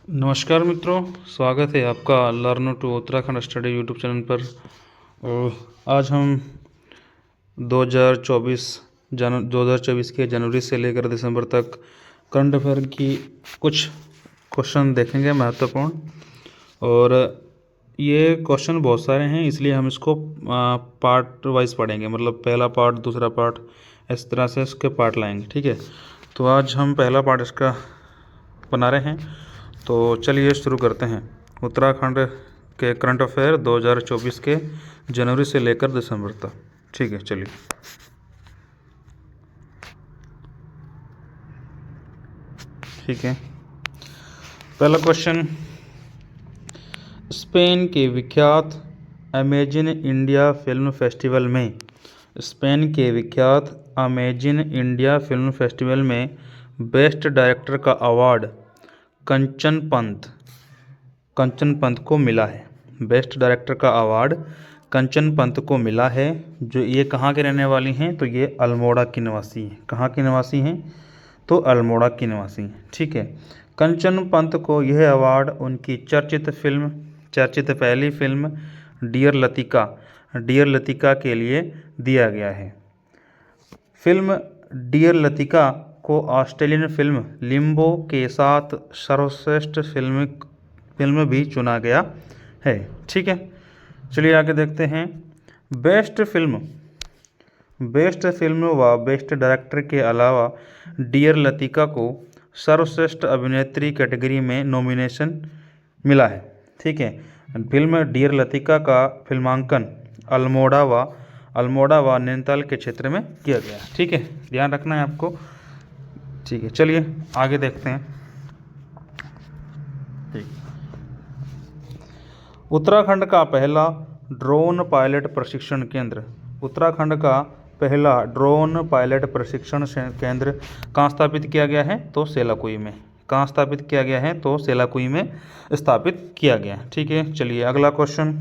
नमस्कार मित्रों, स्वागत है आपका learn to Uttarakhand study YouTube channel पर। और आज हम 2024 के जनवरी से लेकर दिसंबर तक करंट अफेयर की कुछ क्वेश्चन देखेंगे महत्वपूर्ण। और ये क्वेश्चन बहुत सारे हैं, इसलिए हम इसको पार्ट वाइज पढ़ेंगे, मतलब पहला पार्ट, दूसरा पार्ट, इस तरह से इसके पार्ट लाएंगे। ठीक है, तो आज हम पहला पार्ट इसका बना रहे हैं, तो चलिए शुरू करते हैं। उत्तराखंड के करंट अफेयर 2024 के जनवरी से लेकर दिसंबर तक। ठीक है, चलिए। ठीक है, पहला क्वेश्चन, स्पेन के विख्यात अमेजिन इंडिया फिल्म फेस्टिवल में बेस्ट डायरेक्टर का अवार्ड कंचन पंत को मिला है। बेस्ट डायरेक्टर का अवार्ड कंचन पंत को मिला है। जो ये कहाँ के रहने वाली हैं, तो ये अल्मोड़ा की निवासी हैं। कहाँ की निवासी हैं, तो अल्मोड़ा की निवासी हैं। ठीक है, कंचन पंत को यह अवार्ड उनकी चर्चित पहली फिल्म डियर लतिका के लिए दिया गया है। फिल्म डियर लतिका को ऑस्ट्रेलियन फिल्म लिम्बो के साथ सर्वश्रेष्ठ फिल्म भी चुना गया है। ठीक है, चलिए आगे देखते हैं। बेस्ट फिल्म व बेस्ट डायरेक्टर के अलावा डियर लतिका को सर्वश्रेष्ठ अभिनेत्री कैटेगरी में नॉमिनेशन मिला है। ठीक है, फिल्म डियर लतिका का फिल्मांकन अल्मोड़ा व नैनीताल के क्षेत्र में किया गया। ठीक है, ध्यान रखना है आपको। ठीक है, चलिए आगे देखते हैं। ठीक, उत्तराखंड का पहला ड्रोन पायलट प्रशिक्षण केंद्र कहाँ स्थापित किया गया है, तो सेलाकुई में। कहाँ स्थापित किया गया है, तो सेलाकुई में स्थापित किया गया। ठीक है, चलिए अगला क्वेश्चन।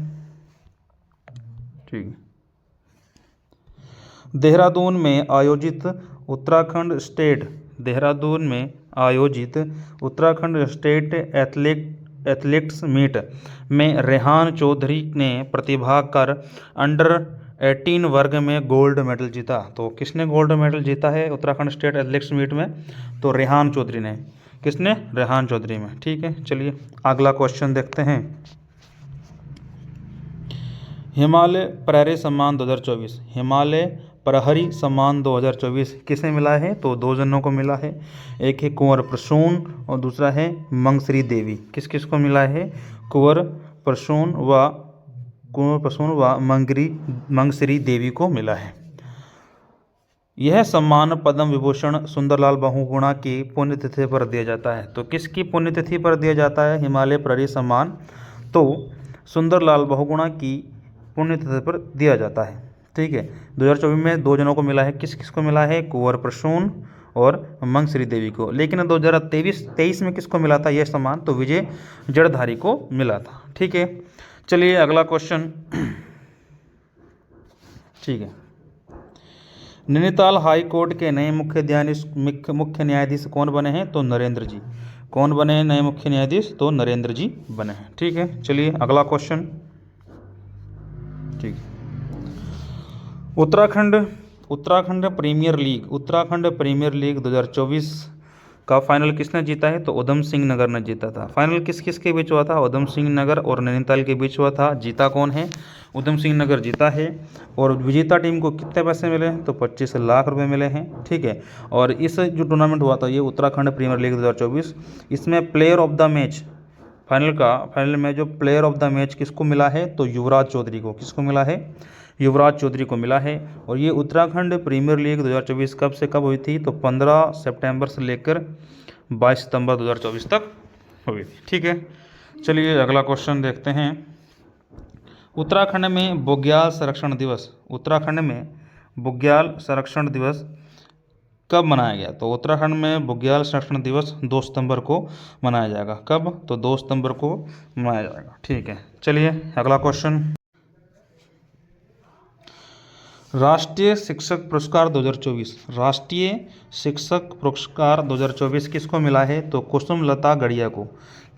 ठीक है, देहरादून में आयोजित उत्तराखंड स्टेट एथलेटिक्स मीट में रेहान चौधरी ने प्रतिभा कर अंडर 18 वर्ग में गोल्ड मेडल जीता। तो किसने गोल्ड मेडल जीता है उत्तराखंड स्टेट एथलेटिक्स मीट में, तो रेहान चौधरी ने। किसने, रेहान चौधरी में। ठीक है, चलिए अगला क्वेश्चन देखते हैं। हिमालय प्रहरी सम्मान 2024 किसे मिला है, तो दो जनों को मिला है। एक है कुंवर प्रसून और दूसरा है मंगश्री देवी। किस किस को मिला है, कुंवर प्रसून व मंगश्री देवी को मिला है। यह सम्मान पद्म विभूषण सुंदरलाल बहुगुणा की पुण्यतिथि पर दिया जाता है। तो किसकी पुण्यतिथि पर दिया जाता है हिमालय प्रहरी सम्मान, तो सुंदरलाल बहुगुणा की पुण्यतिथि पर दिया जाता है। ठीक है, 2024 में दो जनों को मिला है। किस किस को मिला है, कुंवर प्रसून और मंगश्री देवी को। लेकिन 2023 में किसको मिला था यह सम्मान, तो विजय जड़धारी को मिला था। ठीक है, चलिए अगला क्वेश्चन। ठीक है, नैनीताल हाई कोर्ट के नए मुख्य न्यायाधीश कौन बने हैं, तो नरेंद्र जी। कौन बने हैं नए मुख्य न्यायाधीश, तो नरेंद्र जी बने हैं। ठीक है, चलिए अगला क्वेश्चन। ठीक, उत्तराखंड प्रीमियर लीग 2024 का फाइनल किसने जीता है, तो उधम सिंह नगर ने जीता था। फाइनल किस किस के बीच हुआ था, उधम सिंह नगर और नैनीताल के बीच हुआ था। जीता कौन है, उधम सिंह नगर जीता है। और विजेता टीम को कितने पैसे मिले हैं, तो 25 लाख रुपए मिले हैं। ठीक है, और इस जो टूर्नामेंट हुआ था ये उत्तराखंड प्रीमियर लीग 2024, इसमें player of the match final में जो प्लेयर ऑफ द मैच किसको मिला है, तो युवराज चौधरी को। किसको मिला है, युवराज चौधरी को मिला है। और ये उत्तराखंड प्रीमियर लीग 2024 कब से कब हुई थी, तो 15 सितंबर से लेकर 22 सितंबर 2024 तक हुई थी। ठीक है, चलिए अगला क्वेश्चन देखते हैं। उत्तराखंड में बुग्याल संरक्षण दिवस कब मनाया गया, तो उत्तराखंड में बुग्याल संरक्षण दिवस 2 सितंबर को मनाया जाएगा। कब, तो 2 सितंबर को मनाया जाएगा। ठीक है, चलिए अगला क्वेश्चन। राष्ट्रीय शिक्षक पुरस्कार 2024, राष्ट्रीय शिक्षक पुरस्कार 2024 किसको मिला है? तो कुसुमलता गड़िया को।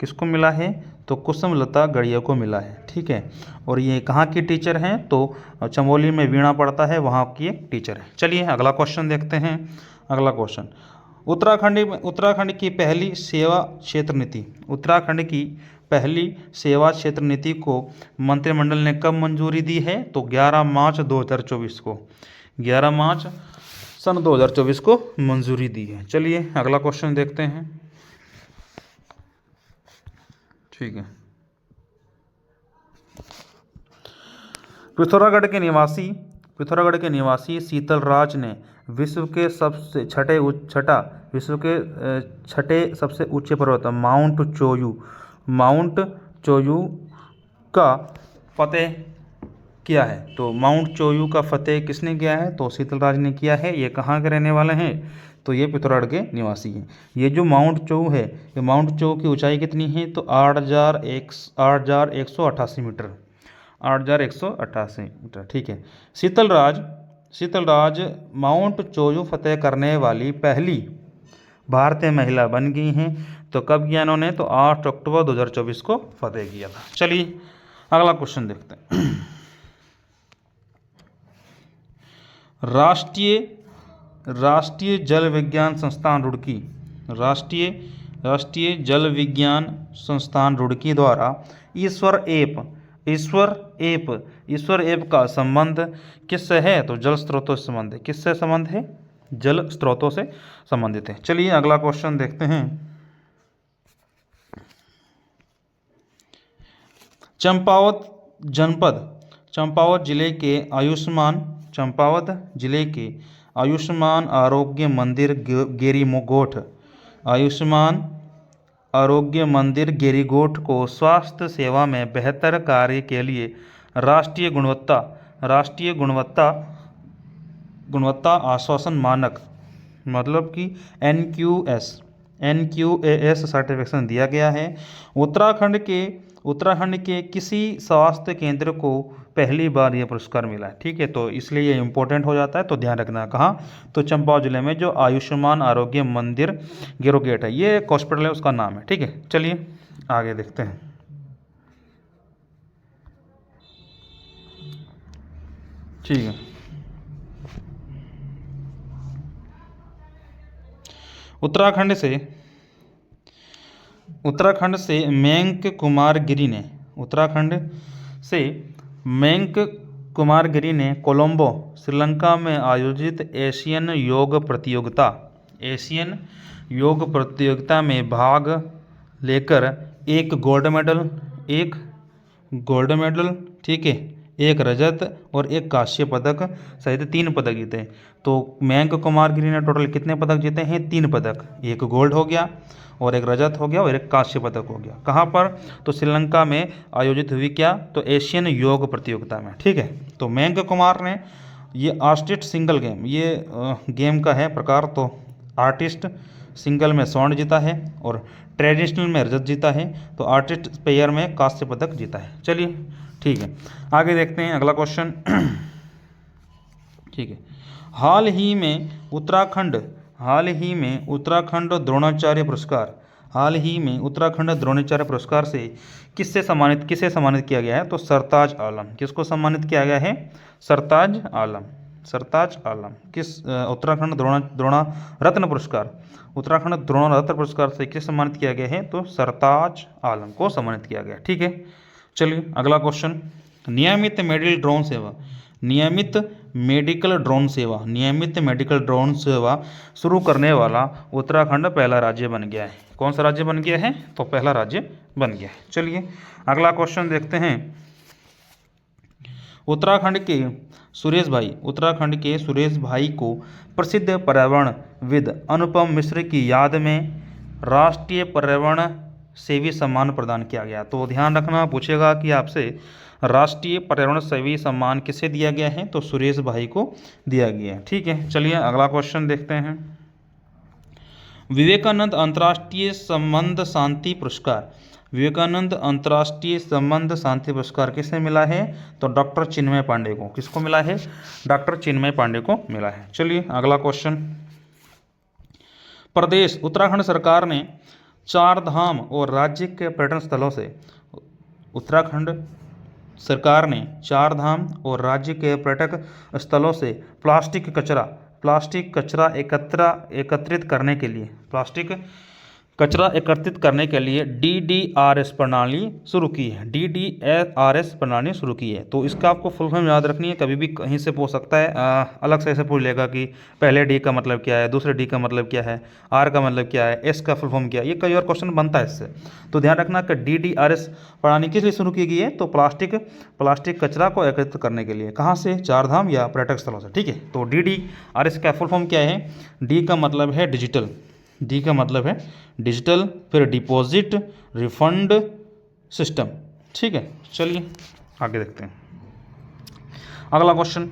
किसको मिला है? तो कुसुमलता गड़िया को मिला है। ठीक है, और ये कहाँ की टीचर हैं? तो चमोली में वीणा पढ़ता है, वहाँ की एक टीचर है। चलिए अगला क्वेश्चन देखते हैं। अगला क्वेश्चन, उत्तराखंड की पहली सेवा क्षेत्र नीति, उत्तराखंड की पहली सेवा क्षेत्र नीति को मंत्रिमंडल ने कब मंजूरी दी है? तो 11 मार्च 2024 को, 11 मार्च सन 2024 को मंजूरी दी है। चलिए अगला क्वेश्चन देखते हैं। ठीक है, पिथौरागढ़ के निवासी शीतलराज ने विश्व के छठे सबसे ऊंचे पर्वत माउंट चोयू का फतेह किया है। तो माउंट चोयू का फतेह किसने किया है? तो शीतलराज ने किया है। ये कहाँ के रहने वाले हैं? तो ये पिथौरागढ़ के निवासी हैं। ये जो माउंट चोयू है, ये माउंट चोयू की ऊंचाई कितनी है? तो 8,188 मीटर, 8,188 मीटर। ठीक है, शीतलराज माउंट चोयू फतेह करने वाली पहली भारतीय महिला बन गई हैं। तो कब किया इन्होंने? तो 8 अक्टूबर 2024 को फतेह किया था। चलिए अगला क्वेश्चन देखते हैं। राष्ट्रीय जल विज्ञान संस्थान रुड़की, राष्ट्रीय जल विज्ञान संस्थान रुड़की द्वारा ईश्वर ऐप का संबंध किससे है? तो जल स्रोतों से संबंध है। किससे संबंध है? जल स्रोतों से संबंधित है। चलिए अगला क्वेश्चन देखते हैं। चंपावत जिले के आयुष्मान आरोग्य मंदिर गेरीगोठ को स्वास्थ्य सेवा में बेहतर कार्य के लिए राष्ट्रीय गुणवत्ता आश्वासन मानक, मतलब कि NQAS सर्टिफिकेशन दिया गया है। उत्तराखंड के किसी स्वास्थ्य केंद्र को पहली बार यह पुरस्कार मिला है। ठीक है, तो इसलिए ये इम्पोर्टेंट हो जाता है, तो ध्यान रखना। कहाँ? तो चंपावत जिले में जो आयुष्मान आरोग्य मंदिर गेरोगेट है, ये एक हॉस्पिटल है, उसका नाम है। ठीक है, चलिए आगे देखते हैं। ठीक है, उत्तराखंड से मयंक कुमार गिरी ने कोलंबो श्रीलंका में आयोजित एशियन योग प्रतियोगिता में भाग लेकर एक गोल्ड मेडल, ठीक है, एक रजत और एक कांस्य पदक सहित 3 पदक जीते। तो मयंक कुमार गिरी ने टोटल कितने पदक जीते हैं? 3 पदक, एक गोल्ड हो गया और एक रजत हो गया और एक कांस्य पदक हो गया। कहाँ पर? तो श्रीलंका में आयोजित हुई क्या? तो एशियन योग प्रतियोगिता में। ठीक है, तो मयंक कुमार ने ये आर्टिस्ट सिंगल गेम, ये गेम का है प्रकार, तो आर्टिस्ट सिंगल में स्वर्ण जीता है और ट्रेडिशनल में रजत जीता है, तो आर्टिस्ट पेयर में कांस्य पदक जीता है। चलिए ठीक है, आगे देखते हैं अगला क्वेश्चन। ठीक है, हाल ही में उत्तराखंड द्रोणाचार्य पुरस्कार से किसे सम्मानित किया गया है? तो सरताज आलम। किसको सम्मानित किया गया है? सरताज आलम। उत्तराखंड द्रोणा रत्न पुरस्कार से किस सम्मानित किया गया है? तो सरताज आलम को सम्मानित किया गया। ठीक है, चलिए अगला क्वेश्चन। नियमित मेडिकल ड्रोन सेवा शुरू करने वाला उत्तराखंड पहला राज्य बन गया है। कौन सा राज्य बन गया है? तो पहला राज्य बन गया है। चलिए अगला क्वेश्चन देखते हैं। उत्तराखंड के सुरेश भाई को प्रसिद्ध पर्यावरणविद अनुपम मिश्र की याद में राष्ट्रीय पर्यावरण सेवी सम्मान प्रदान किया गया। तो ध्यान रखना, पूछेगा कि आपसे राष्ट्रीय पर्यावरण सेवी सम्मान किसे दिया गया है? तो सुरेश भाई को दिया गया है। ठीक है, चलिए अगला क्वेश्चन देखते हैं। विवेकानंद अंतर्राष्ट्रीय संबंध शांति पुरस्कार विवेकानंद अंतर्राष्ट्रीय संबंध शांति पुरस्कार किसे मिला है? तो डॉक्टर चिन्मय पांडे को। किसको मिला है? डॉक्टर चिन्मय पांडे को मिला है। चलिए अगला क्वेश्चन। प्रदेश उत्तराखंड सरकार ने चार धाम और राज्य के पर्यटन स्थलों से, उत्तराखंड सरकार ने चार धाम और राज्य के पर्यटक स्थलों से प्लास्टिक कचरा एकत्रित करने के लिए DDRS प्रणाली शुरू की है। DDRS प्रणाली शुरू की है। तो इसका आपको फुल फॉर्म याद रखनी है, कभी भी कहीं से पूछ सकता है, अलग से ऐसे पूछ लेगा कि पहले D का मतलब क्या है, दूसरे D का मतलब क्या है, R का मतलब क्या है, S का फुल फॉर्म क्या है, ये कई और क्वेश्चन बनता है इससे। तो ध्यान रखना कि DDRS प्रणाली किस लिए शुरू की गई है? तो प्लास्टिक कचरा को एकत्रित करने के लिए। कहाँ से? चार धाम या पर्यटक स्थलों से। ठीक है, तो DDRS का फुल फॉर्म क्या है? D का मतलब है डिजिटल, डी का मतलब है डिजिटल, फिर डिपॉजिट रिफंड सिस्टम। ठीक है, चलिए आगे देखते हैं अगला क्वेश्चन।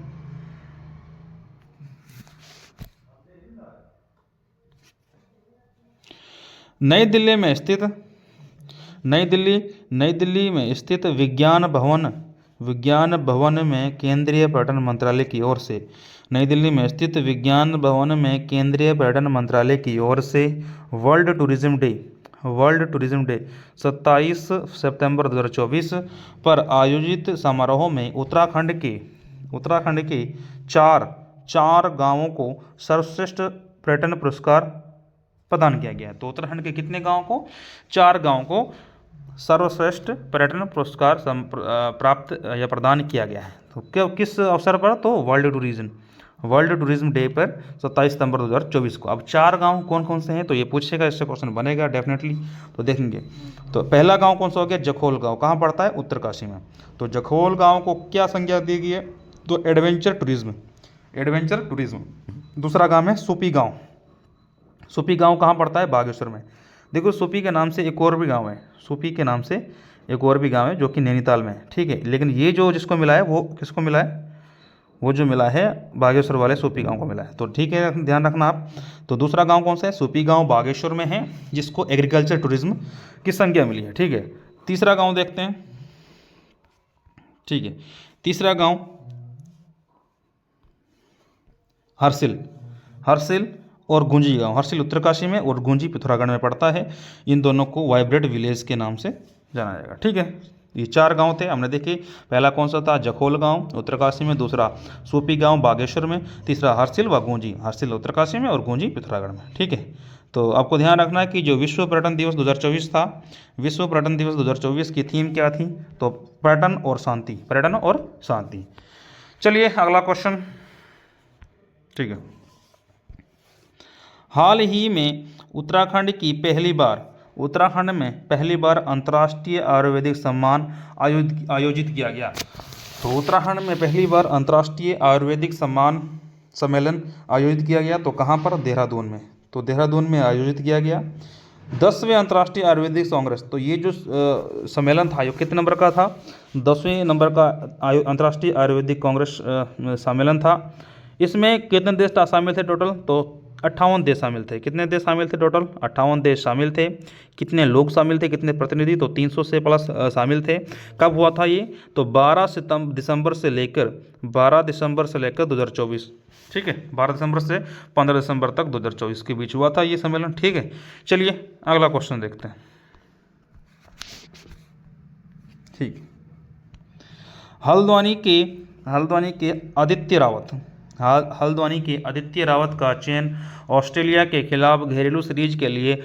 नई दिल्ली में स्थित विज्ञान भवन में केंद्रीय पर्यटन मंत्रालय की ओर से नई दिल्ली में स्थित विज्ञान भवन में केंद्रीय पर्यटन मंत्रालय की ओर से वर्ल्ड टूरिज्म डे 27 सितंबर 2024 पर आयोजित समारोह में उत्तराखंड के चार गांवों को सर्वश्रेष्ठ पर्यटन पुरस्कार प्रदान किया गया है। तो उत्तराखंड के कितने गांवों को? 4 गांवों को सर्वश्रेष्ठ पर्यटन पुरस्कार प्राप्त या प्रदान किया गया है। तो किस अवसर पर? तो वर्ल्ड टूरिज्म डे पर 27 सितंबर 2024 को। अब 4 गांव कौन कौन से हैं? तो ये पूछेगा, इससे क्वेश्चन बनेगा डेफिनेटली, तो देखेंगे। तो पहला गांव कौन सा हो गया? जखोल गांव। कहाँ पड़ता है? उत्तरकाशी में। तो जखोल गांव को क्या संज्ञा दी गई है? तो एडवेंचर टूरिज्म। दूसरा गांव है सूपी गांव कहाँ पड़ता है? बागेश्वर में। देखो सूपी के नाम से एक और भी गांव है, जो कि नैनीताल में है। ठीक है, लेकिन ये जो जिसको मिला है वो किसको मिला है? वो जो मिला है बागेश्वर वाले सूपी गांव को मिला है। तो ठीक है, ध्यान रखना आप। तो दूसरा गांव कौन सा है? सूपी गांव बागेश्वर में है, जिसको एग्रीकल्चर टूरिज्म की संज्ञा मिली है। ठीक है, तीसरा गांव देखते हैं। ठीक है, तीसरा गांव हर्सिल और गुंजी गांव। हर्सिल उत्तरकाशी में और गुंजी पिथौरागढ़ में पड़ता है। इन दोनों को वाइब्रेट विलेज के नाम से जाना जाएगा। ठीक है, ये 4 गांव थे हमने देखे। पहला कौन सा था? जखोल गांव उत्तरकाशी में, दूसरा सूपी गांव बागेश्वर में, तीसरा हर्सिल व गुंजी, हर्सिल उत्तरकाशी में और गुंजी पिथौरागढ़ में। ठीक है, तो आपको ध्यान रखना है कि जो विश्व पर्यटन दिवस 2024 था, विश्व पर्यटन दिवस 2024 की थीम क्या थी? तो पर्यटन और शांति। चलिए अगला क्वेश्चन। ठीक है, हाल ही में उत्तराखंड में पहली बार अंतर्राष्ट्रीय आयुर्वेदिक सम्मान आयोजित किया गया। तो उत्तराखंड में पहली बार अंतर्राष्ट्रीय आयुर्वेदिक सम्मेलन आयोजित किया गया। तो कहाँ पर? देहरादून में। तो देहरादून में आयोजित किया गया 10वें अंतर्राष्ट्रीय आयुर्वेदिक कांग्रेस। तो ये जो सम्मेलन था, ये कितने नंबर का था? 10वें नंबर का अंतर्राष्ट्रीय आयुर्वेदिक कांग्रेस सम्मेलन था। इसमें कितने देश शामिल थे टोटल? तो 58 देश शामिल थे। कितने देश शामिल थे टोटल? 58 देश शामिल थे। कितने लोग शामिल थे, कितने प्रतिनिधि? तो 300 से प्लस शामिल थे। कब हुआ था ये? तो 12 दिसंबर से लेकर 2024। ठीक है, 12 दिसंबर से 15 दिसंबर तक 2024 के बीच हुआ था ये सम्मेलन। ठीक है, चलिए अगला क्वेश्चन देखते हैं। ठीक, हल्द्वानी के आदित्य रावत का चयन ऑस्ट्रेलिया के खिलाफ घरेलू सीरीज के लिए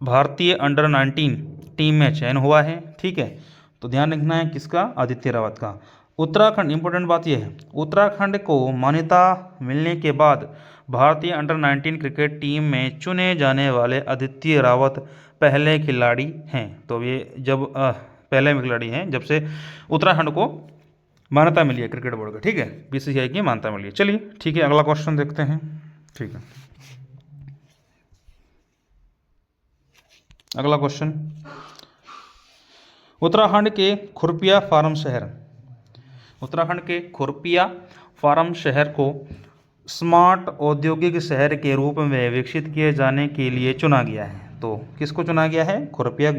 भारतीय अंडर 19 टीम में चयन हुआ है। ठीक है, तो ध्यान रखना है किसका? आदित्य रावत का। उत्तराखंड, इंपॉर्टेंट बात यह है, उत्तराखंड को मान्यता मिलने के बाद भारतीय अंडर 19 क्रिकेट टीम में चुने जाने वाले आदित्य रावत पहले खिलाड़ी हैं। तो ये पहले खिलाड़ी हैं जब से उत्तराखंड को मान्यता मिली है क्रिकेट बोर्ड का। ठीक है, बीसीसीआई की मान्यता मिली है। चलिए ठीक है, अगला क्वेश्चन देखते हैं। ठीक है, अगला क्वेश्चन। उत्तराखंड के खुरपिया फार्म शहर को स्मार्ट औद्योगिक शहर के रूप में विकसित किए जाने के लिए चुना गया है। तो किसको चुना गया है? खुरपिया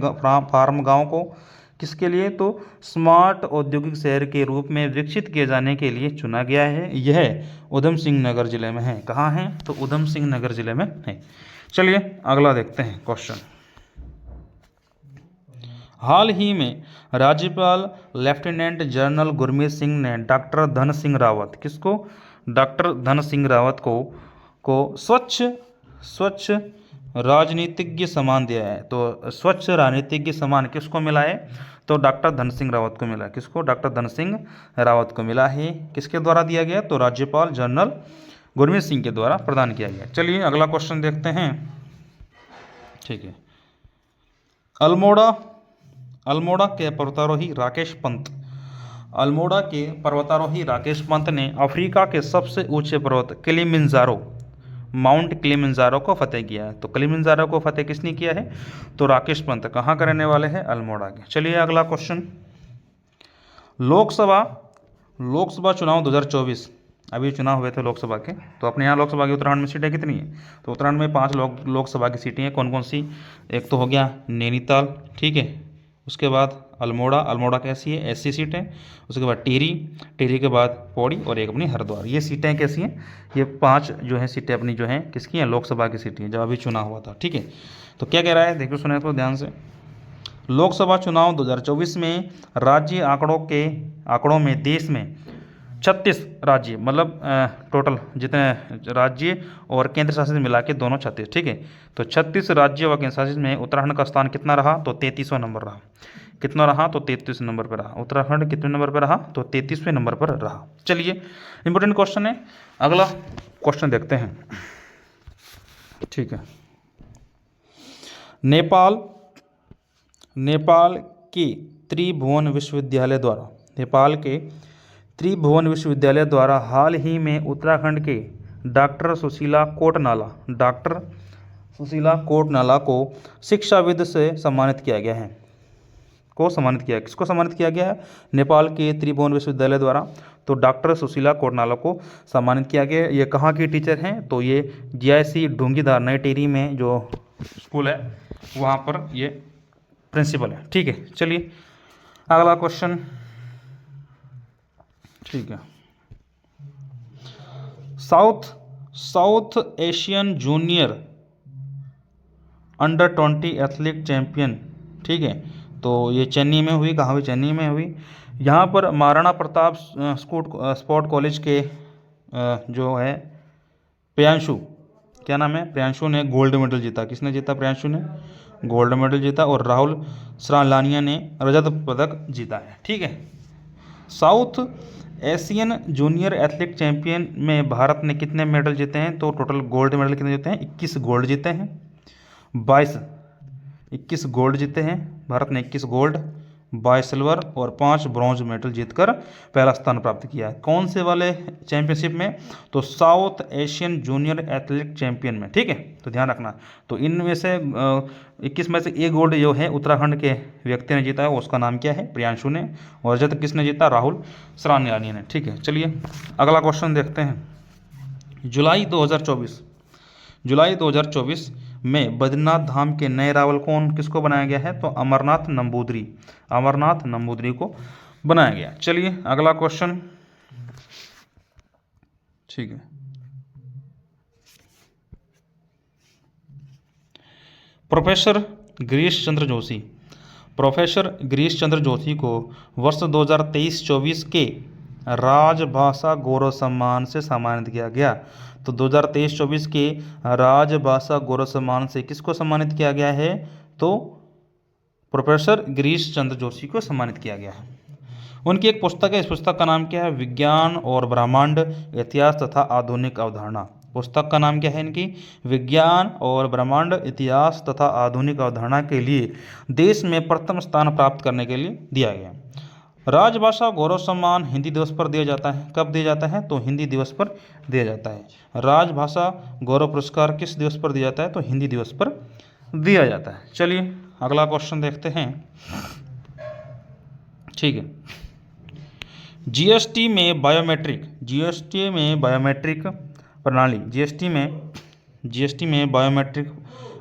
फार्म गांव को। किसके लिए? तो स्मार्ट औद्योगिक शहर के रूप में विकसित किए जाने के लिए चुना गया है। यह ऊधम सिंह नगर जिले में है। कहाँ है? तो ऊधम सिंह नगर जिले में है। चलिए अगला देखते हैं क्वेश्चन। हाल ही में राज्यपाल लेफ्टिनेंट जनरल गुरमीत सिंह ने डॉक्टर धन सिंह रावत, किसको? डॉक्टर धन सिंह रावत को स्वच्छ राजनीतिज्ञ सम्मान दिया है। तो स्वच्छ राजनीतिज्ञ सम्मान किसको मिला है? तो डॉक्टर धन सिंह रावत को मिला है। किसको? डॉक्टर धन सिंह रावत को मिला है। किसके द्वारा दिया गया? तो राज्यपाल जनरल गुरमीत सिंह के द्वारा प्रदान किया गया। चलिए अगला क्वेश्चन देखते हैं। ठीक है। अल्मोड़ा के पर्वतारोही राकेश पंत ने अफ्रीका के सबसे ऊंचे पर्वत माउंट किलिमंजारो को फतेह किया है। तो किलिमंजारो को फतेह किसने किया है? तो राकेश पंत। कहाँ का रहने वाले हैं? अल्मोड़ा के। चलिए अगला क्वेश्चन। लोकसभा चुनाव 2024, अभी चुनाव हुए थे लोकसभा के। तो अपने यहाँ लोकसभा की उत्तराखंड में सीटें कितनी है? तो उत्तराखंड में 5 लोकसभा की सीटें हैं। कौन कौन सी? एक तो हो गया नैनीताल, ठीक है। उसके बाद अल्मोड़ा कैसी है? एससी सीट है। उसके बाद टिहरी के बाद पौड़ी और एक अपनी हरिद्वार। ये सीटें कैसी हैं? ये 5 जो हैं सीटें अपनी जो हैं किसकी हैं? लोकसभा की सीटें, जब अभी चुनाव हुआ था, ठीक है। तो क्या कह रहा है? देखो सुने तो ध्यान से। लोकसभा चुनाव 2024 में राज्य आंकड़ों में देश में 36 राज्य, मतलब टोटल जितने राज्य और केंद्र शासित मिला के दोनों 36, ठीक है। तो 36 राज्य और केंद्र शासित में उत्तराखंड का स्थान कितना रहा? तो 33वां नंबर रहा। कितना रहा? तो 33 नंबर पर रहा। उत्तराखंड कितने नंबर पर रहा? तो 33वें नंबर पर रहा। चलिए इंपॉर्टेंट क्वेश्चन है। अगला क्वेश्चन देखते हैं। ठीक है। नेपाल के त्रिभुवन विश्वविद्यालय द्वारा हाल ही में उत्तराखंड के डॉक्टर सुशीला कोटनाला को शिक्षाविद से सम्मानित किया गया है। किसको सम्मानित किया गया है? नेपाल के त्रिभुवन विश्वविद्यालय द्वारा तो डॉक्टर सुशीला कोटनाला को सम्मानित किया गया। ये कहाँ की टीचर हैं? तो ये जीआईसी ढूंगीधार नई टिहरी में जो स्कूल है वहाँ पर ये प्रिंसिपल है, ठीक है। चलिए अगला क्वेश्चन। ठीक है। South Asian junior under 20 athletic champion, ठीक है। तो ये चेन्नई में हुई। कहाँ हुई? चेन्नई में हुई। यहाँ पर महाराणा प्रताप स्पोर्ट कॉलेज के जो है प्रियांशु, क्या नाम है? प्रियांशु ने गोल्ड मेडल जीता। किसने जीता? प्रियांशु ने गोल्ड मेडल जीता। और राहुल सरालानिया ने रजत पदक जीता है, ठीक है। South Asian junior athletic champion में भारत ने कितने मेडल जीते हैं? तो टोटल गोल्ड मेडल कितने जीते हैं? 21 गोल्ड जीते हैं। 21 गोल्ड जीते हैं भारत ने। 21 गोल्ड, 22 सिल्वर और 5 ब्रॉन्ज मेडल जीतकर पहला स्थान प्राप्त किया है। कौन से वाले चैंपियनशिप में? तो south Asian junior athletic champion में, ठीक है। तो ध्यान रखना। तो इनमें से 21 में से एक गोल्ड जो है उत्तराखंड के व्यक्ति ने जीता है, उसका नाम क्या है? प्रियांशु ने। और रजत किसने जीता? राहुल सरानिया ने, ठीक है। चलिए अगला क्वेश्चन देखते हैं। जुलाई 2024 में बद्रीनाथ धाम के नए रावल किसको बनाया गया है? तो अमरनाथ नंबूदरी को बनाया गया। चलिए अगला क्वेश्चन। ठीक है। प्रोफेसर गिरीश चंद्र जोशी को वर्ष 2023-24 के राजभाषा गौरव सम्मान से सम्मानित किया गया। तो 2023-24 के राजभाषा गौरव सम्मान से किसको सम्मानित किया गया है? तो प्रोफेसर गिरीश चंद्र जोशी को सम्मानित किया गया है। उनकी एक पुस्तक है। इस पुस्तक का नाम क्या है? विज्ञान और ब्रह्मांड, इतिहास तथा आधुनिक अवधारणा। पुस्तक का नाम क्या है इनकी? विज्ञान और ब्रह्मांड, इतिहास तथा आधुनिक अवधारणा के लिए देश में प्रथम स्थान प्राप्त करने के लिए दिया गया। राजभाषा गौरव सम्मान हिंदी दिवस पर दिया जाता है। कब दिया जाता है? तो हिंदी दिवस पर दिया जाता है। राजभाषा गौरव पुरस्कार किस दिवस पर दिया जाता है? तो हिंदी दिवस पर दिया जाता है। चलिए अगला क्वेश्चन देखते हैं। ठीक है। जीएसटी में बायोमेट्रिक प्रणाली, जीएसटी में बायोमेट्रिक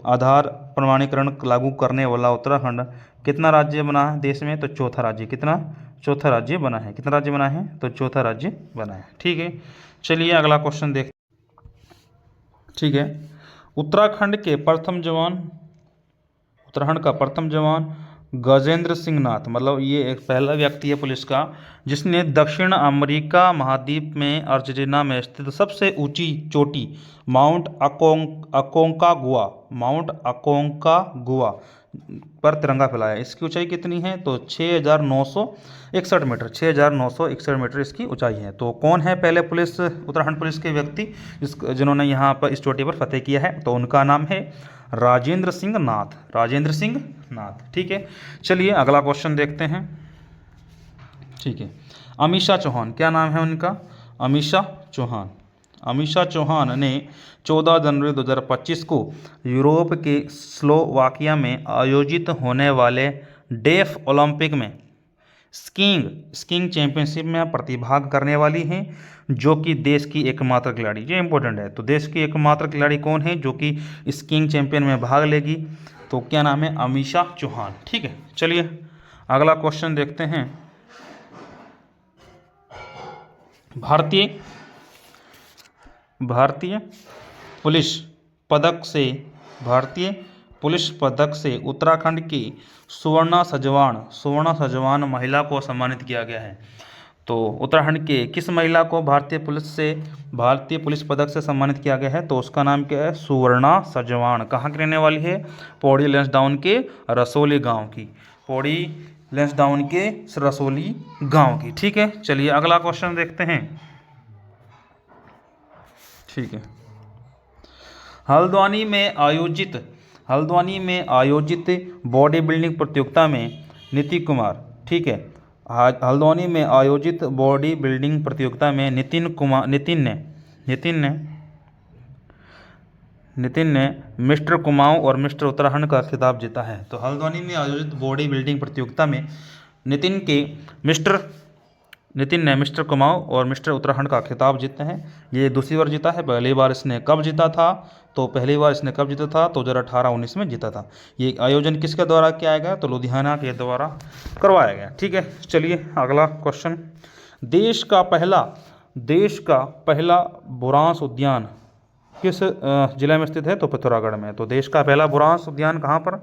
आधार प्रमाणीकरण लागू करने वाला उत्तराखंड कितना राज्य बना है देश में? तो चौथा राज्य। कितना? चौथा राज्य बना है। कितना राज्य बना है? तो चौथा राज्य बना है। ठीक है, चलिए अगला क्वेश्चन देखते। ठीक है, उत्तराखंड का प्रथम जवान गजेंद्र सिंह नाथ, मतलब ये एक पहला व्यक्ति है पुलिस का जिसने दक्षिण अमेरिका महाद्वीप में अर्जेंटीना में स्थित सबसे ऊंची चोटी माउंट अकोंकागुआ पर तिरंगा फहराया। इसकी ऊंचाई कितनी है? तो 6,961 मीटर। 6,961 मीटर इसकी ऊंचाई है। तो कौन है पहले उत्तराखंड पुलिस के व्यक्ति जिन्होंने यहाँ पर इस चोटी पर फतेह किया है? तो उनका नाम है राजेंद्र सिंह नाथ। राजेंद्र सिंह नाथ। ठीक है, चलिए अगला क्वेश्चन देखते हैं। ठीक है, अमीषा चौहान, क्या नाम है उनका? अमीषा चौहान। अमीषा चौहान ने 14 जनवरी 2025 को यूरोप के स्लोवाकिया में आयोजित होने वाले डेफ ओलंपिक में स्कीइंग चैंपियनशिप में प्रतिभाग करने वाली हैं, जो कि देश की एकमात्र खिलाड़ी, ये इंपॉर्टेंट है। तो देश की एकमात्र खिलाड़ी कौन है जो कि स्कीइंग चैंपियन में भाग लेगी? तो क्या नाम है? अमीषा चौहान। ठीक है, चलिए अगला क्वेश्चन देखते हैं। भारतीय पुलिस पदक से उत्तराखंड की सुवर्णा सजवान महिला को सम्मानित किया गया है। तो उत्तराखंड के किस महिला को भारतीय पुलिस पदक से सम्मानित किया गया है? तो उसका नाम क्या है? सुवर्णा सजवान। कहाँ की रहने वाली है? पौड़ी लैंसडाउन के रसोली गांव की। पौड़ी लैंसडाउन के रसोली गांव की। ठीक है, चलिए अगला क्वेश्चन देखते हैं। ठीक है, हल्द्वानी में आयोजित बॉडी बिल्डिंग प्रतियोगिता में नितिन कुमार। ठीक है, हल्द्वानी में आयोजित बॉडी बिल्डिंग प्रतियोगिता में नितिन ने मिस्टर कुमाऊं और मिस्टर उत्तराखंड का खिताब जीता है। तो हल्द्वानी में आयोजित बॉडी बिल्डिंग प्रतियोगिता में नितिन ने मिस्टर कुमाऊं और मिस्टर उत्तराखंड का खिताब जीते हैं। ये दूसरी बार जीता है। पहली बार इसने कब जीता था? तो 2018-19 में जीता था। ये आयोजन किसके द्वारा किया गया? तो लुधियाना के द्वारा करवाया गया। ठीक है, चलिए अगला क्वेश्चन। देश का पहला बुरांश उद्यान किस जिले में स्थित है? तो पिथौरागढ़ में। तो देश का पहला बुरांश उद्यान कहाँ पर?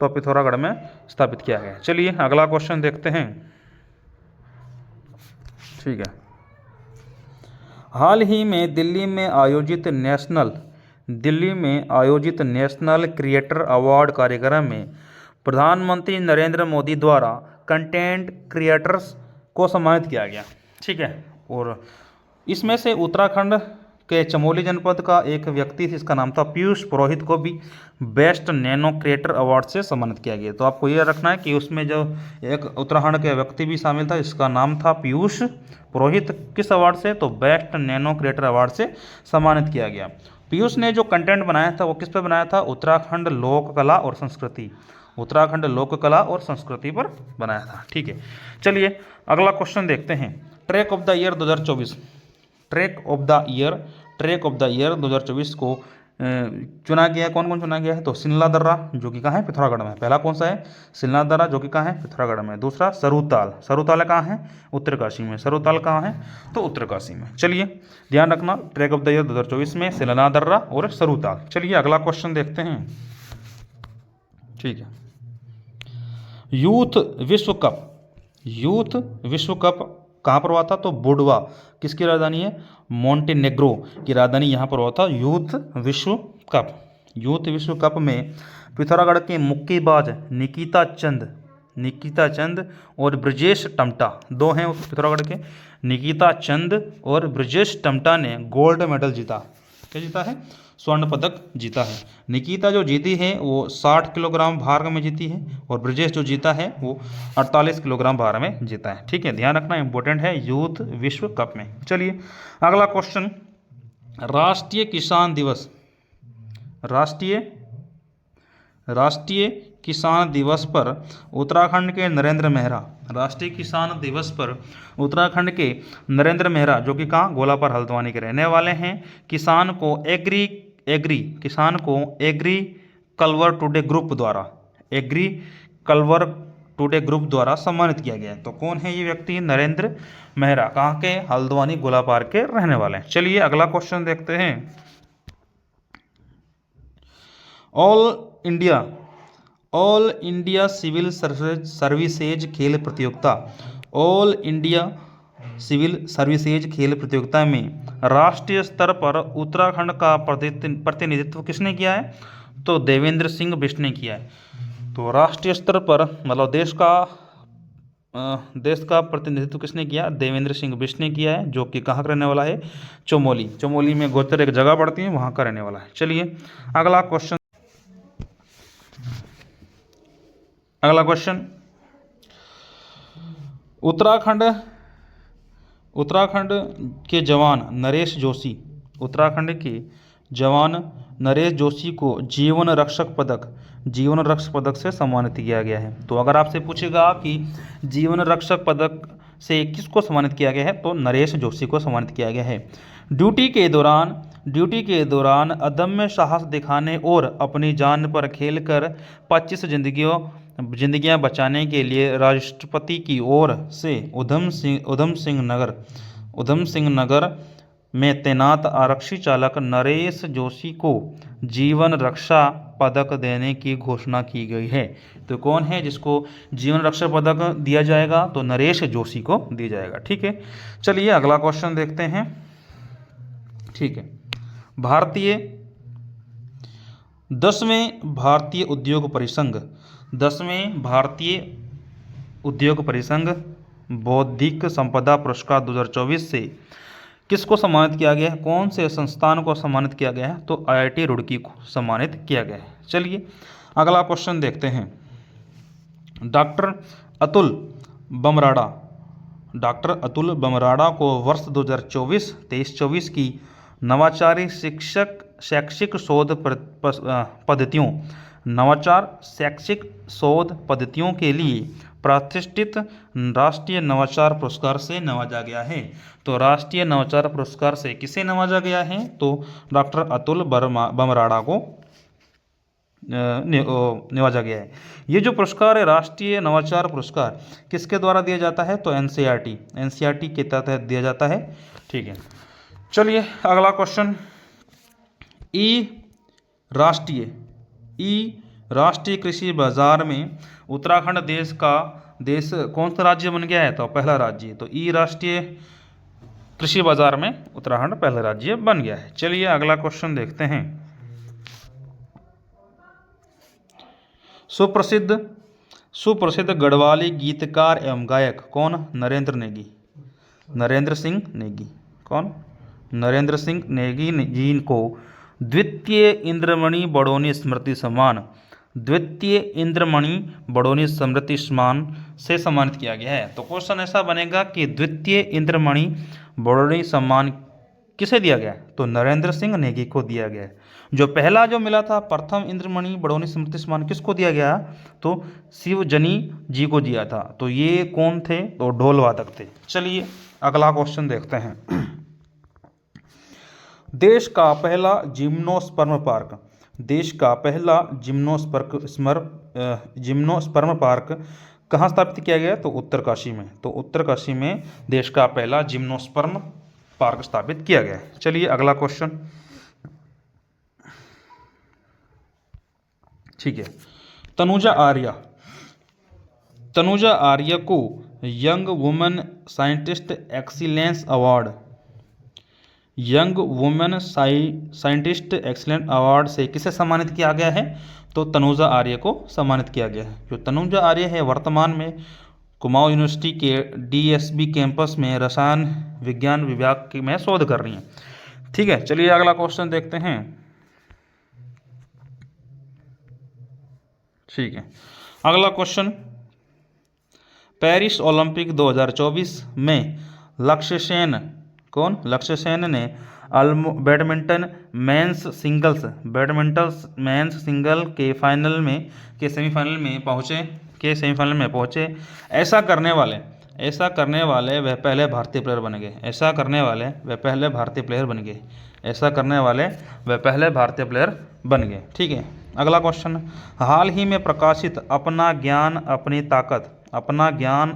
तो पिथौरागढ़ में स्थापित किया गया। चलिए अगला क्वेश्चन देखते हैं। ठीक है, हाल ही में दिल्ली में आयोजित नेशनल क्रिएटर अवार्ड कार्यक्रम में प्रधानमंत्री नरेंद्र मोदी द्वारा कंटेंट क्रिएटर्स को सम्मानित किया गया। ठीक है, और इसमें से उत्तराखंड के चमोली जनपद का एक व्यक्ति थी, इसका नाम था पीयूष पुरोहित, को भी बेस्ट नैनो क्रिएटर अवार्ड से सम्मानित किया गया। तो आपको यह रखना है कि उसमें जो एक उत्तराखंड के व्यक्ति भी शामिल था, इसका नाम था पीयूष पुरोहित। किस अवार्ड से? तो बेस्ट नैनो क्रिएटर अवार्ड से सम्मानित किया गया। पीयूष ने जो कंटेंट बनाया था वो किस पर बनाया था? उत्तराखंड लोक कला और संस्कृति पर बनाया था। ठीक है, चलिए अगला क्वेश्चन देखते हैं। ट्रैक ऑफ द ईयर 2024 को चुना गया है। कौन कौन चुना गया है? तो सिल्ला दर्रा, जो कि कहाँ है? पिथौरागढ़ में। पहला कौन सा है? सिल्ला दर्रा, जो कि कहाँ है? पिथौरागढ़ में। दूसरा सरुताल कहाँ है? उत्तरकाशी में। सरुताल कहाँ है? तो उत्तरकाशी में। चलिए ध्यान रखना, ट्रैक ऑफ द ईयर 2024 में सिल्ला दर्रा और सरुताल। चलिए अगला क्वेश्चन देखते हैं। ठीक है, यूथ विश्व कप कहाँ पर हुआ था? तो बुडवा। किसकी राजधानी है? मोंटेनेग्रो की राजधानी यहाँ पर हुआ था यूथ विश्व कप में पिथौरागढ़ के मुक्केबाज निकिता चंद और ब्रजेश टमटा, दो हैं पिथौरागढ़ के। निकिता चंद और ब्रजेश टमटा ने गोल्ड मेडल जीता। क्या जीता है? स्वर्ण पदक जीता है। निकिता जो जीती है वो 60 किलोग्राम भार में जीती है, और ब्रजेश जो जीता है वो 48 किलोग्राम भार में जीता है। ठीक है, ध्यान रखना, इंपॉर्टेंट है यूथ विश्व कप में। चलिए अगला क्वेश्चन। राष्ट्रीय किसान दिवस पर उत्तराखंड के नरेंद्र मेहरा, जो कि कहाँ? गोलापर हल्द्वानी के रहने वाले हैं, किसान को कल्वर टुडे ग्रुप द्वारा, एग्री कल्वर टुडे ग्रुप द्वारा सम्मानित किया गया है। तो कौन है ये व्यक्ति? नरेंद्र मेहरा। कहाँ के? हल्द्वानी गोलापार के रहने वाले हैं। चलिए अगला क्वेश्चन देखते हैं। ऑल इंडिया सिविल सर्विसेज खेल प्रतियोगिता, ऑल इंडिया सिविल सर्विसेज खेल प्रतियोगिता में राष्ट्रीय स्तर पर उत्तराखंड का प्रतिनिधित्व किसने किया है? तो देवेंद्र सिंह बिष्ट ने किया है। तो राष्ट्रीय स्तर पर मतलब देश का प्रतिनिधित्व किसने किया? देवेंद्र सिंह बिष्ट ने किया है, जो कि कहाँ का रहने वाला है? चमोली में गोचर एक जगह पड़ती है, वहाँ का रहने वाला है। चलिए अगला क्वेश्चन उत्तराखंड के जवान नरेश जोशी को जीवन रक्षक पदक से सम्मानित किया गया है। तो अगर आपसे पूछेगा कि जीवन रक्षक पदक से किसको सम्मानित किया गया है, तो नरेश जोशी को सम्मानित किया गया है। ड्यूटी के दौरान अदम्य साहस दिखाने और अपनी जान पर खेलकर 25 जिंदगियां बचाने के लिए राष्ट्रपति की ओर से उधम सिंह नगर में तैनात आरक्षी चालक नरेश जोशी को जीवन रक्षा पदक देने की घोषणा की गई है। तो कौन है जिसको जीवन रक्षा पदक दिया जाएगा? तो नरेश जोशी को दिया जाएगा। ठीक है, चलिए अगला क्वेश्चन देखते हैं। ठीक है, 10वें भारतीय उद्योग परिसंघ बौद्धिक संपदा पुरस्कार 2024 से किसको सम्मानित किया गया है? कौन से संस्थान को सम्मानित किया गया है? तो IIT रुड़की को सम्मानित किया गया है। चलिए अगला क्वेश्चन देखते हैं। डॉक्टर अतुल बमराड़ा को वर्ष 2024-23-24 की नवाचारी शैक्षिक शोध पद्धतियों के लिए प्रतिष्ठित राष्ट्रीय नवाचार पुरस्कार से नवाजा गया है। तो राष्ट्रीय नवाचार पुरस्कार से किसे नवाजा गया है? तो डॉक्टर अतुल बमराड़ा को नवाजा गया है। ये जो पुरस्कार है, राष्ट्रीय नवाचार पुरस्कार, किसके द्वारा दिया जाता है? तो NCERT के तहत दिया जाता है। ठीक है, चलिए अगला क्वेश्चन। राष्ट्रीय कृषि बाजार में उत्तराखंड देश कौन सा राज्य बन गया है? तो पहला राज्य। तो राष्ट्रीय कृषि बाजार में उत्तराखंड पहला राज्य बन गया है। चलिए अगला क्वेश्चन देखते हैं। सुप्रसिद्ध गढ़वाली गीतकार एवं गायक कौन? नरेंद्र सिंह नेगी। कौन? नरेंद्र सिंह नेगी जी को द्वितीय इंद्रमणि बडोनी स्मृति सम्मान से सम्मानित किया गया है। तो क्वेश्चन ऐसा बनेगा कि द्वितीय इंद्रमणि बडोनी सम्मान किसे दिया गया? तो नरेंद्र सिंह नेगी को दिया गया है। जो पहला जो मिला था, प्रथम इंद्रमणि बडोनी स्मृति सम्मान किसको दिया गया? तो शिवजनी जी को दिया था। तो ये कौन थे? तो ढोल वादक थे। चलिए अगला क्वेश्चन देखते हैं। देश का पहला जिम्नोस्पर्म पार्क कहाँ स्थापित किया गया? तो उत्तरकाशी में। तो उत्तरकाशी में देश का पहला जिम्नोस्पर्म पार्क स्थापित किया गया है। चलिए अगला क्वेश्चन। ठीक है, तनुजा आर्य को young women scientist excellence award से किसे सम्मानित किया गया है? तो तनुजा आर्य को सम्मानित किया गया है। जो तनुजा आर्य है, वर्तमान में कुमाऊं यूनिवर्सिटी के DSB कैंपस में रसायन विज्ञान विभाग में शोध कर रही हैं। ठीक है, चलिए अगला क्वेश्चन देखते हैं। ठीक है, अगला क्वेश्चन। पेरिस ओलंपिक 2024 में लक्ष्य सेन ने बैडमिंटन मेंस सिंगल के सेमीफाइनल में पहुंचे। ऐसा करने वाले वह पहले भारतीय प्लेयर बन गए। ठीक है, अगला क्वेश्चन, हाल ही में प्रकाशित अपना ज्ञान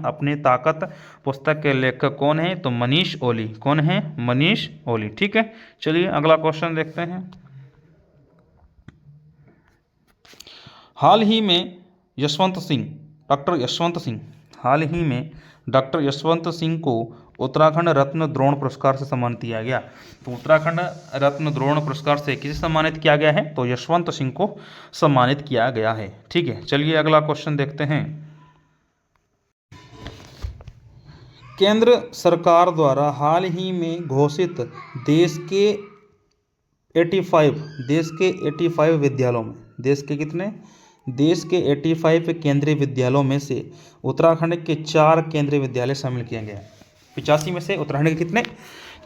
अपनी ताकत पुस्तक के लेखक कौन है? तो मनीष ओली। कौन है? मनीष ओली। ठीक है, चलिए अगला क्वेश्चन देखते हैं। हाल ही में डॉक्टर यशवंत सिंह को उत्तराखंड रत्न द्रोण पुरस्कार से सम्मानित किया गया। तो उत्तराखंड रत्न द्रोण पुरस्कार से किसे सम्मानित किया गया है? तो यशवंत सिंह को सम्मानित किया गया है। ठीक है, चलिए अगला क्वेश्चन देखते हैं। केंद्र सरकार द्वारा हाल ही में घोषित देश के 85 विद्यालयों में, देश के 85 केंद्रीय विद्यालयों में से उत्तराखंड के 4 केंद्रीय विद्यालय शामिल किए गए हैं। 85 में से उत्तराखंड के कितने?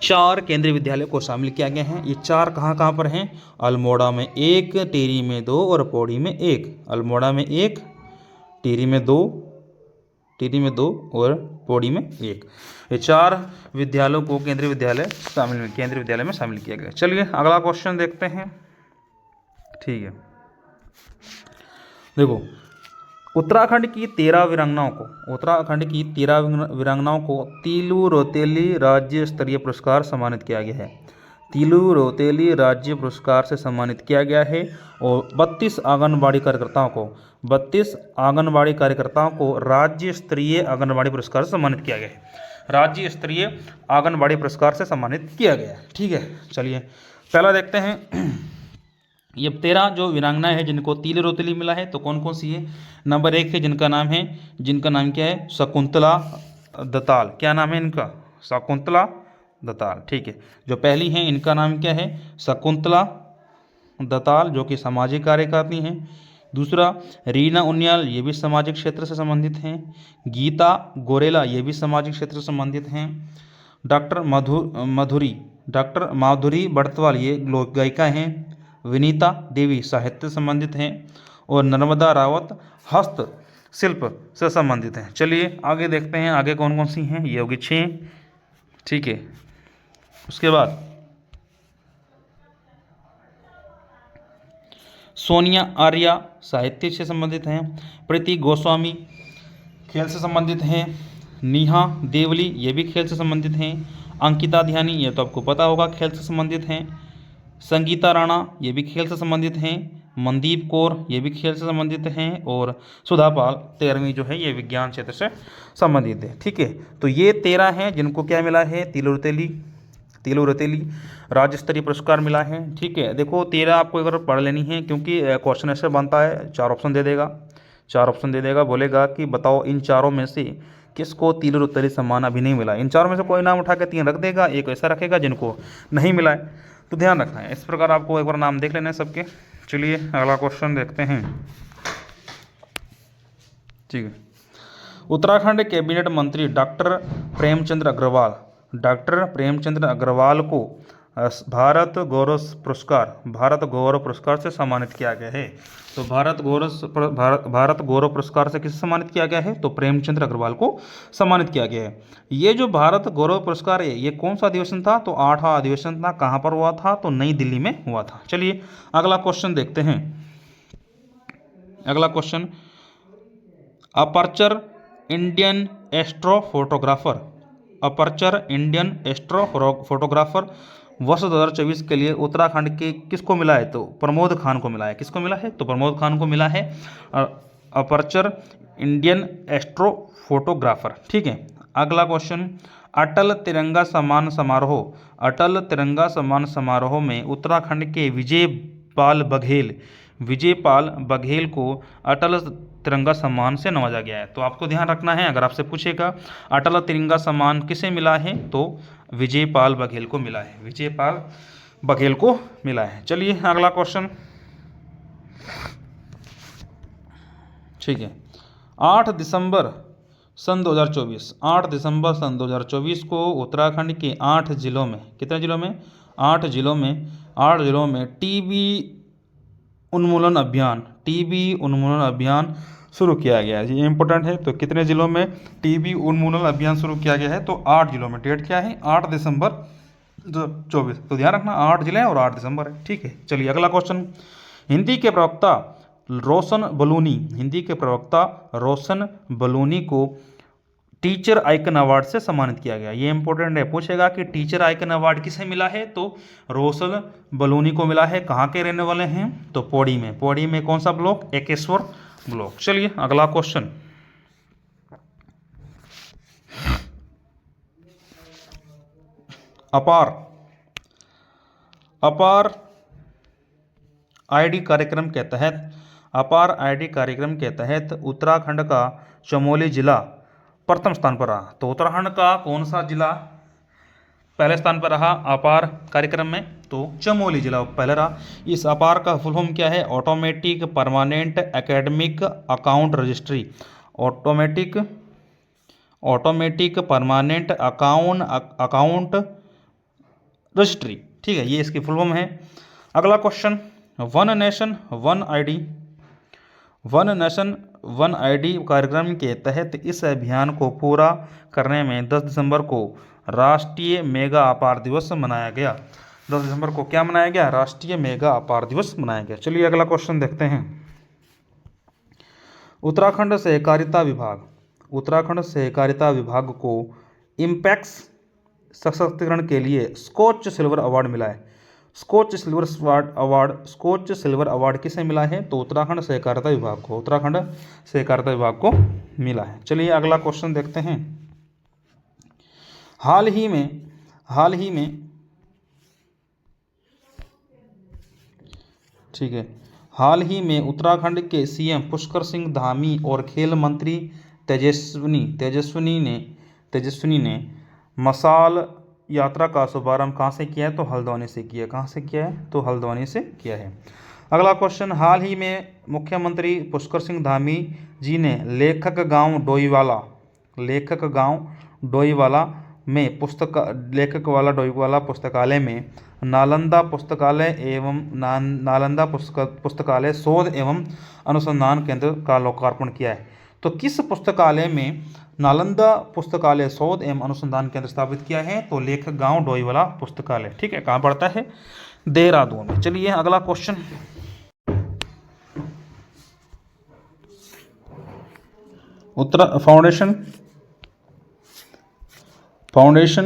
4 केंद्रीय विद्यालय को शामिल किया गया है। ये 4 कहाँ पर हैं? अल्मोड़ा में 1, टिहरी में 2 और पौड़ी में 1। अल्मोड़ा में 1, टिहरी में 2 और पौड़ी में 1। ये 4 विद्यालयों को केंद्रीय विद्यालय में शामिल किया गया। चलिए अगला क्वेश्चन देखते हैं। ठीक है, देखो, उत्तराखंड की 13 वीरांगनाओं को तीलू रोतेली राज्य स्तरीय पुरस्कार सम्मानित किया गया है। तीलू रोतेली राज्य पुरस्कार से सम्मानित किया गया है। और 32 आंगनबाड़ी कार्यकर्ताओं को राज्य स्तरीय आंगनबाड़ी पुरस्कार से सम्मानित किया गया है। राज्य स्तरीय आंगनबाड़ी पुरस्कार से सम्मानित किया गया है। ठीक है, चलिए पहला देखते हैं। ये 13 जो वीरांगना है जिनको तीली रोतेली मिला है, तो कौन कौन सी है? नंबर 1 है जिनका नाम क्या है? शकुंतला दत्ताल। क्या नाम है इनका? शकुंतला दत्ताल। ठीक है, जो पहली हैं इनका नाम क्या है? शकुंतला दत्ताल, जो कि सामाजिक कार्यकर्ती हैं। दूसरा, रीना उनियाल, ये भी सामाजिक क्षेत्र से संबंधित हैं। गीता गोरेला, ये भी सामाजिक क्षेत्र से संबंधित हैं। डॉक्टर माधुरी बड़तवाल, ये लोक गायिका हैं। विनीता देवी साहित्य से संबंधित हैं। और नर्मदा रावत हस्तशिल्प से संबंधित हैं। चलिए आगे देखते हैं, आगे कौन कौन सी हैं। ये होगी 6। ठीक है, उसके बाद सोनिया आर्या साहित्य से संबंधित हैं। प्रीति गोस्वामी खेल से संबंधित हैं। नेहा देवली, ये भी खेल से संबंधित हैं। अंकिता ध्यानी, ये तो आपको पता होगा, खेल से संबंधित हैं। संगीता राणा, ये भी खेल से संबंधित हैं। मनदीप कौर, ये भी खेल से संबंधित हैं। और सुधा पाल 13वीं जो है ये विज्ञान क्षेत्र से संबंधित है। ठीक है, तो ये 13 हैं जिनको क्या मिला है? तीलू रतेली राज्य स्तरीय पुरस्कार मिला है। ठीक है, देखो 13 आपको एक बार पढ़ लेनी है, क्योंकि क्वेश्चन ऐसे बनता है, 4 ऑप्शन दे देगा, बोलेगा कि बताओ इन चारों में से किसको तीलू रतेली सम्मान अभी नहीं मिला। इन चारों में से कोई नाम उठा के 3 रख देगा, एक ऐसा रखेगा जिनको नहीं मिला है, तो ध्यान रखना है। इस प्रकार आपको एक बार नाम देख लेना है सबके। चलिए अगला क्वेश्चन देखते हैं। ठीक है, उत्तराखंड कैबिनेट मंत्री डॉक्टर प्रेमचंद्र अग्रवाल को भारत गौरव पुरस्कार से सम्मानित किया गया है। तो भारत गौरव पुरस्कार से किसे सम्मानित किया गया है? तो प्रेमचंद्र अग्रवाल को सम्मानित किया गया है। ये जो भारत गौरव पुरस्कार है, ये कौन सा अधिवेशन था? तो 8वां अधिवेशन था। कहाँ पर हुआ था? तो नई दिल्ली में हुआ था। चलिए अगला क्वेश्चन देखते हैं। अगला question, aperture Indian astro photographer वर्ष 2024 के लिए उत्तराखंड के किसको मिला है? तो प्रमोद खान को मिला है। किसको मिला है? तो प्रमोद खान को मिला है अपर्चर इंडियन एस्ट्रो फोटोग्राफर। ठीक है, अगला क्वेश्चन, अटल तिरंगा सम्मान समारोह में उत्तराखंड के विजयपाल बघेल को अटल तिरंगा सम्मान से नवाजा गया है। तो आपको ध्यान रखना है, अगर आपसे पूछेगा अटल तिरंगा सम्मान किसे मिला है, तो विजयपाल बघेल को मिला है। चलिए अगला क्वेश्चन। ठीक है, 8 दिसंबर सन 2024 को उत्तराखंड के 8 जिलों में, कितने जिलों में? 8 जिलों में टीबी उन्मूलन अभियान शुरू किया गया है। ये इंपॉर्टेंट है। तो कितने जिलों में टीबी उन्मूलन अभियान शुरू किया गया है? तो 8 जिलों में। डेट क्या है? 8 दिसंबर 2024। तो ध्यान रखना, 8 जिले हैं और 8 दिसंबर है। ठीक है, चलिए अगला क्वेश्चन, हिंदी के प्रवक्ता रोशन बलूनी को टीचर आइकन अवार्ड से सम्मानित किया गया। ये इंपॉर्टेंट है, पूछेगा कि टीचर आइकन अवार्ड किसे मिला है, तो रोशन बलूनी को मिला है। कहाँ के रहने वाले हैं, तो पौड़ी में। पौड़ी में कौन सा ब्लॉक, एकेश्वर ब्लॉक। चलिए अगला क्वेश्चन। अपार आईडी कार्यक्रम के तहत उत्तराखंड का चमोली जिला प्रथम स्थान पर रहा। तो उत्तराखंड का कौन सा जिला पहले स्थान पर रहा अपार कार्यक्रम में, तो चमोली जिला पहले रहा। इस अपार का फुल फॉर्म क्या है, automatic permanent academic account registry. Automatic permanent account registry, ठीक है, ये इसकी फुल फॉर्म है। अगला question, one nation one ID कार्यक्रम के तहत इस अभियान को पूरा करने में 10 दिसंबर को राष्ट्रीय मेगा अपार दिवस मनाया गया। 10 दिसंबर को क्या मनाया गया, राष्ट्रीय मेगा अपार दिवस मनाया गया। चलिए अगला क्वेश्चन देखते हैं। उत्तराखंड सहकारिता विभाग को इम्पैक्स सशक्तिकरण के लिए स्कॉच सिल्वर अवार्ड मिला है। स्कॉच सिल्वर अवार्ड किसे मिला है, तो उत्तराखंड सहकारिता विभाग को मिला है। चलिए अगला क्वेश्चन देखते हैं। हाल ही में उत्तराखंड के सीएम पुष्कर सिंह धामी और खेल मंत्री तेजस्विनी ने मशाल यात्रा का शुभारंभ कहाँ से किया है, तो हल्द्वानी से किया है। कहाँ से किया है, तो हल्द्वानी से किया है। अगला क्वेश्चन, हाल ही में मुख्यमंत्री पुष्कर सिंह धामी जी ने लेखक गांव डोईवाला पुस्तकालय में नालंदा पुस्तकालय शोध एवं अनुसंधान केंद्र का लोकार्पण किया है। तो किस पुस्तकालय में नालंदा पुस्तकालय शोध एवं अनुसंधान केंद्र स्थापित किया है, तो लेखक गांव डोईवाला पुस्तकालय, ठीक है, कहाँ पड़ता है, देहरादून में। चलिए अगला क्वेश्चन, फाउंडेशन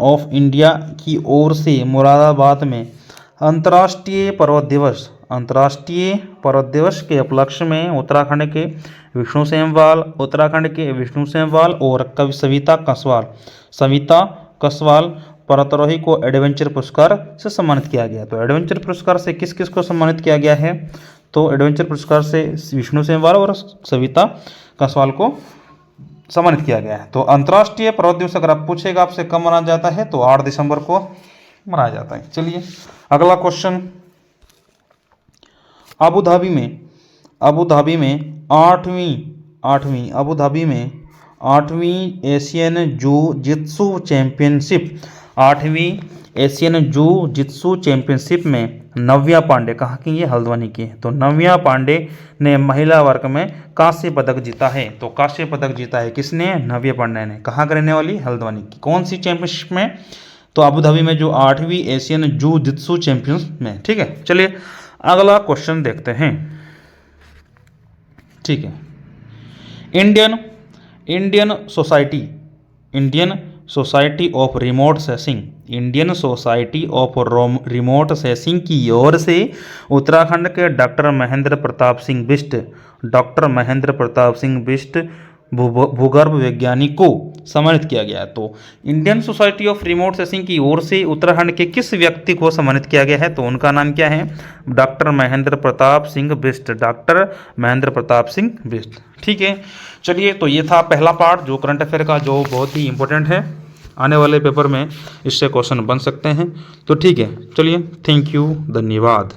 ऑफ इंडिया की ओर से मुरादाबाद में अंतर्राष्ट्रीय पर्वत दिवस के उपलक्ष्य में उत्तराखंड के विष्णु सेमवाल और कवि सविता कसवाल पर्वतारोही को एडवेंचर पुरस्कार से सम्मानित किया गया। तो एडवेंचर पुरस्कार से किस किस को सम्मानित किया गया है, तो एडवेंचर पुरस्कार से विष्णु सेमवाल और सविता कसवाल को सम्मानित किया गया है। तो अंतर्राष्ट्रीय पर्वत दिवस अगर आप पूछेगा आपसे कब मनाया जाता है, तो 8 दिसंबर को मनाया जाता है। चलिए अगला क्वेश्चन, अबू धाबी में 8वीं एशियन जू जित्सु चैंपियनशिप में नव्या पांडे, कहाँ की, ये हल्द्वानी की है। तो नव्या पांडे ने महिला वर्ग में कांस्य पदक जीता है। तो कांस्य पदक जीता है किसने, नव्या पांडे ने। कहाँ का रहने वाली, हल्द्वानी की। कौन सी चैंपियनशिप में, तो अबू धाबी में जो 8वीं एशियन जू जित्सु चैंपियनशिप में, ठीक है। चलिए अगला क्वेश्चन देखते हैं, ठीक है। Indian society of remote sensing की ओर से उत्तराखंड के डॉक्टर महेंद्र प्रताप सिंह बिष्ट भूगर्भ वैज्ञानिक को सम्मानित किया गया। तो Indian society of remote sensing की ओर से उत्तराखंड के किस व्यक्ति को सम्मानित किया गया है, तो उनका नाम क्या है, डॉक्टर महेंद्र प्रताप सिंह बिष्ट, ठीक है। चलिए तो ये था पहला पार्ट जो करंट अफेयर का, जो बहुत ही इंपॉर्टेंट है, आने वाले पेपर में इससे क्वेश्चन बन सकते हैं। तो ठीक है, चलिए, थैंक यू, धन्यवाद।